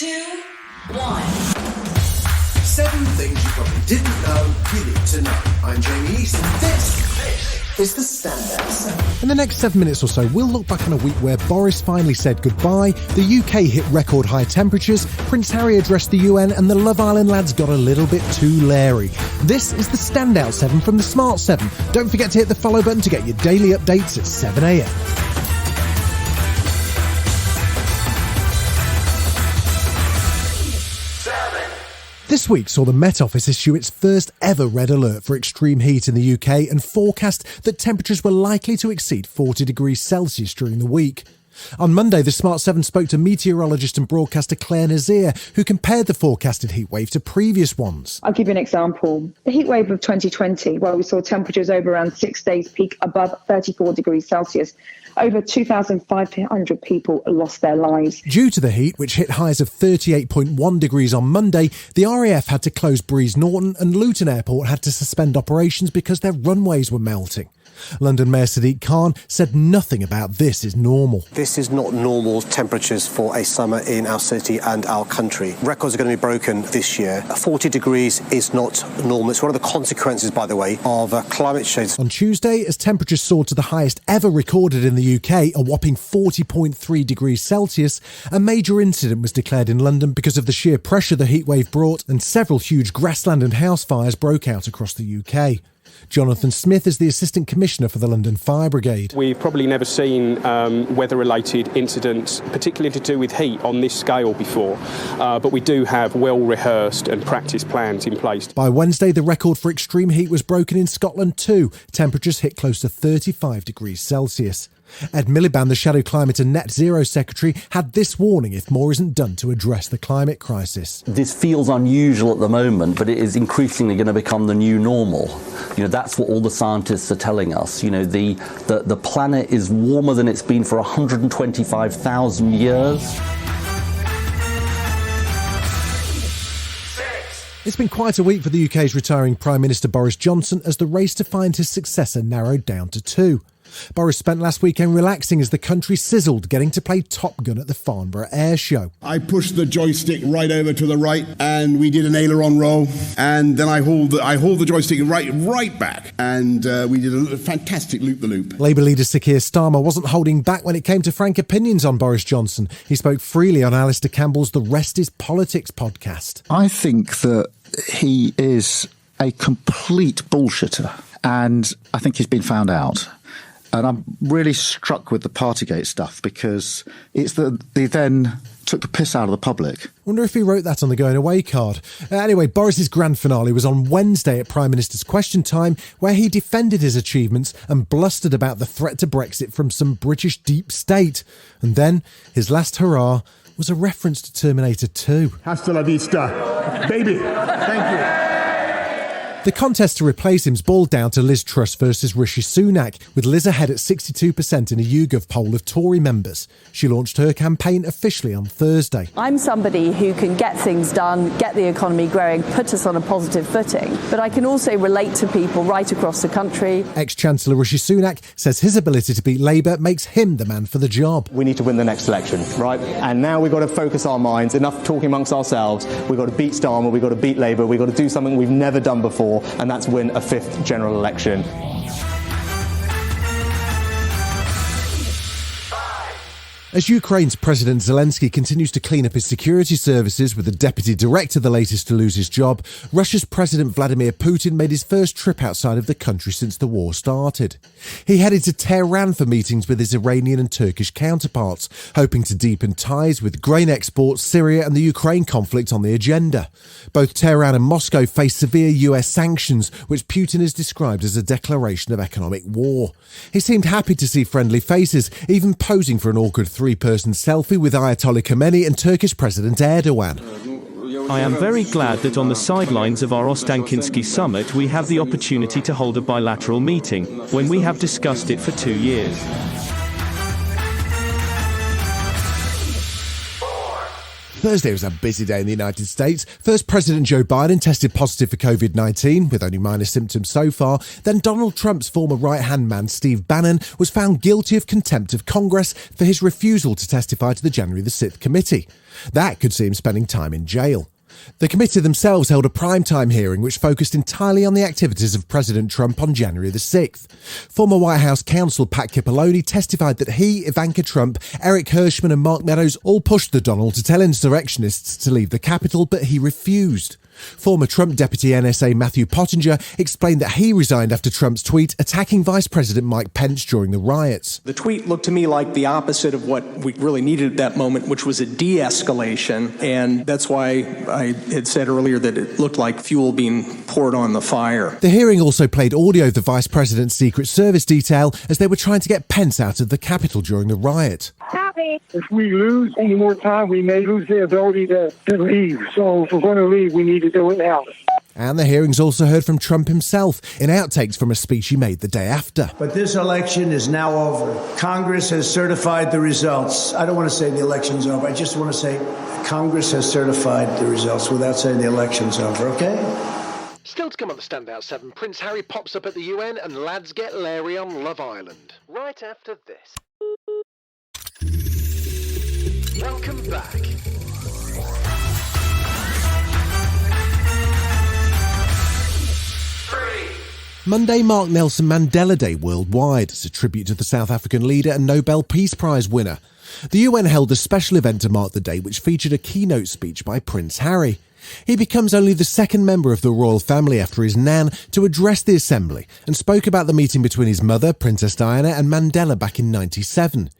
2, 1. 7 things you probably didn't know you need to know. I'm Jamie East, and this is the Standout 7. In the next 7 minutes or so, we'll look back on a week where Boris finally said goodbye, the UK hit record high temperatures, Prince Harry addressed the UN, and the Love Island lads got a little bit too leery. This is the Standout 7 from the Smart 7. Don't forget to hit the follow button to get your daily updates at 7 a.m. This week saw the Met Office issue its first ever red alert for extreme heat in the UK and forecast that temperatures were likely to exceed 40 degrees Celsius during the week. On Monday, the Smart 7 spoke to meteorologist and broadcaster Claire Nazir, who compared the forecasted heatwave to previous ones. I'll give you an example. The heatwave of 2020, where we saw temperatures over around 6 days peak above 34 degrees Celsius. Over 2,500 people lost their lives. Due to the heat, which hit highs of 38.1 degrees on Monday, the RAF had to close Breeze Norton and Luton Airport had to suspend operations because their runways were melting. London Mayor Sadiq Khan said nothing about this is normal. This is not normal temperatures for a summer in our city and our country. Records are going to be broken this year. 40 degrees is not normal. It's one of the consequences, by the way, of climate change. On Tuesday, as temperatures soared to the highest ever recorded in the UK, a whopping 40.3 degrees Celsius, a major incident was declared in London because of the sheer pressure the heatwave brought, and several huge grassland and house fires broke out across the UK. Jonathan Smith is the Assistant Commissioner for the London Fire Brigade. We've probably never seen weather-related incidents, particularly to do with heat, on this scale before. But we do have well-rehearsed and practiced plans in place. By Wednesday, the record for extreme heat was broken in Scotland too. Temperatures hit close to 35 degrees Celsius. Ed Miliband, the Shadow Climate and Net Zero Secretary, had this warning if more isn't done to address the climate crisis. This feels unusual at the moment, but it is increasingly going to become the new normal. That's what all the scientists are telling us. The planet is warmer than it's been for 125,000 years. It's been quite a week for the UK's retiring Prime Minister Boris Johnson as the race to find his successor narrowed down to 2. Boris spent last weekend relaxing as the country sizzled, getting to play Top Gun at the Farnborough Air Show. I pushed the joystick right over to the right, and we did an aileron roll, and then I hauled the joystick right back, and we did a fantastic loop-the-loop. Labour leader Sir Keir Starmer wasn't holding back when it came to frank opinions on Boris Johnson. He spoke freely on Alistair Campbell's The Rest is Politics podcast. I think that he is a complete bullshitter, and I think he's been found out. And I'm really struck with the Partygate stuff because it's that they then took the piss out of the public. Wonder if he wrote that on the going away card. Anyway, Boris's grand finale was on Wednesday at Prime Minister's Question Time, where he defended his achievements and blustered about the threat to Brexit from some British deep state. And then his last hurrah was a reference to Terminator 2. Hasta la vista, baby. Thank you. The contest to replace him's boiled down to Liz Truss versus Rishi Sunak, with Liz ahead at 62% in a YouGov poll of Tory members. She launched her campaign officially on Thursday. I'm somebody who can get things done, get the economy growing, put us on a positive footing, but I can also relate to people right across the country. Ex-Chancellor Rishi Sunak says his ability to beat Labour makes him the man for the job. We need to win the next election, right? And now we've got to focus our minds, enough talking amongst ourselves. We've got to beat Starmer, we've got to beat Labour, we've got to do something we've never done before, and that's win a 5th general election. As Ukraine's President Zelensky continues to clean up his security services with the deputy director the latest to lose his job, Russia's President Vladimir Putin made his first trip outside of the country since the war started. He headed to Tehran for meetings with his Iranian and Turkish counterparts, hoping to deepen ties with grain exports, Syria and the Ukraine conflict on the agenda. Both Tehran and Moscow face severe US sanctions, which Putin has described as a declaration of economic war. He seemed happy to see friendly faces, even posing for an awkward three-person selfie with Ayatollah Khamenei and Turkish President Erdogan. I am very glad that on the sidelines of our Ostankhinsky summit we have the opportunity to hold a bilateral meeting, when we have discussed it for 2 years. Thursday was a busy day in the United States. First, President Joe Biden tested positive for COVID-19, with only minor symptoms so far. Then Donald Trump's former right-hand man, Steve Bannon, was found guilty of contempt of Congress for his refusal to testify to the January the 6th committee. That could see him spending time in jail. The committee themselves held a primetime hearing which focused entirely on the activities of President Trump on January the 6th. Former White House counsel Pat Cipollone testified that he, Ivanka Trump, Eric Hirschman and Mark Meadows all pushed the Donald to tell insurrectionists to leave the Capitol, but he refused. Former Trump Deputy NSA Matthew Pottinger explained that he resigned after Trump's tweet attacking Vice President Mike Pence during the riots. The tweet looked to me like the opposite of what we really needed at that moment, which was a de-escalation. And that's why I had said earlier that it looked like fuel being poured on the fire. The hearing also played audio of the Vice President's Secret Service detail as they were trying to get Pence out of the Capitol during the riot. If we lose any more time, we may lose the ability to leave. So if we're going to leave, we need to do it now. And the hearings also heard from Trump himself in outtakes from a speech he made the day after. But this election is now over. Congress has certified the results. I don't want to say the election's over. I just want to say Congress has certified the results without saying the election's over, okay? Still to come on the Standout 7, Prince Harry pops up at the UN and lads get Larry on Love Island. Right after this. Welcome back. Monday marked Nelson Mandela Day worldwide as a tribute to the South African leader and Nobel Peace Prize winner. The UN held a special event to mark the day which featured a keynote speech by Prince Harry. He becomes only the second member of the royal family after his nan to address the assembly and spoke about the meeting between his mother, Princess Diana, and Mandela back in '97.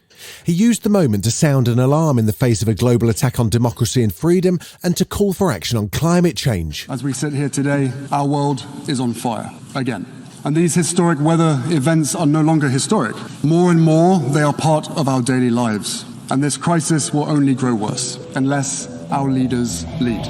He used the moment to sound an alarm in the face of a global attack on democracy and freedom and to call for action on climate change. As we sit here today, our world is on fire again. And these historic weather events are no longer historic. More and more, they are part of our daily lives. And this crisis will only grow worse unless our leaders lead.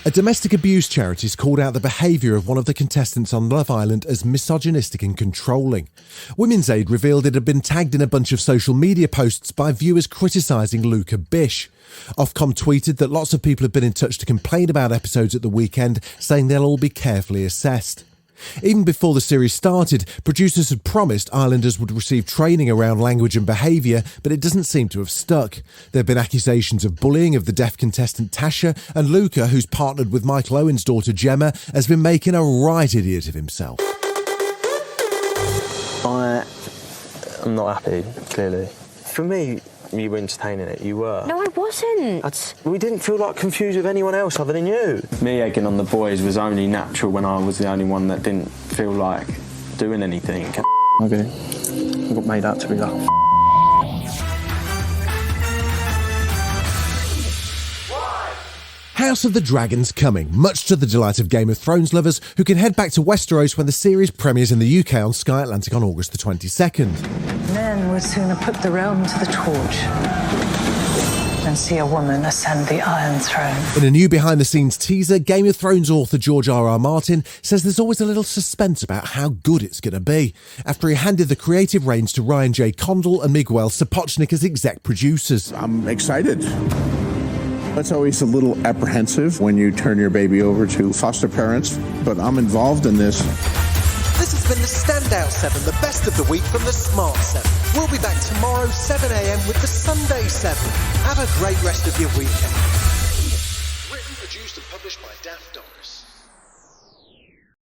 A domestic abuse charity has called out the behaviour of one of the contestants on Love Island as misogynistic and controlling. Women's Aid revealed it had been tagged in a bunch of social media posts by viewers criticising Luca Bish. Ofcom tweeted that lots of people have been in touch to complain about episodes at the weekend, saying they'll all be carefully assessed. Even before the series started, producers had promised Islanders would receive training around language and behaviour, but it doesn't seem to have stuck. There have been accusations of bullying of the deaf contestant Tasha, and Luca, who's partnered with Michael Owen's daughter Gemma, has been making a right idiot of himself. I'm not happy, clearly. For me, you were entertaining it, you were. No, I wasn't. We didn't feel like confused with anyone else other than you. Me egging on the boys was only natural when I was the only one that didn't feel like doing anything. Okay. I got made out to be like House of the Dragon's coming, much to the delight of Game of Thrones lovers who can head back to Westeros when the series premieres in the UK on Sky Atlantic on August the 22nd. Men would sooner put the realm to the torch than see a woman ascend the Iron Throne. In a new behind-the-scenes teaser, Game of Thrones author George R.R. Martin says there's always a little suspense about how good it's going to be, after he handed the creative reins to Ryan J. Condal and Miguel Sapochnik as exec producers. I'm excited. It's always a little apprehensive when you turn your baby over to foster parents, but I'm involved in this. This has been the Standout 7, the best of the week from the Smart 7. We'll be back tomorrow, 7 a.m. with the Sunday 7. Have a great rest of your weekend.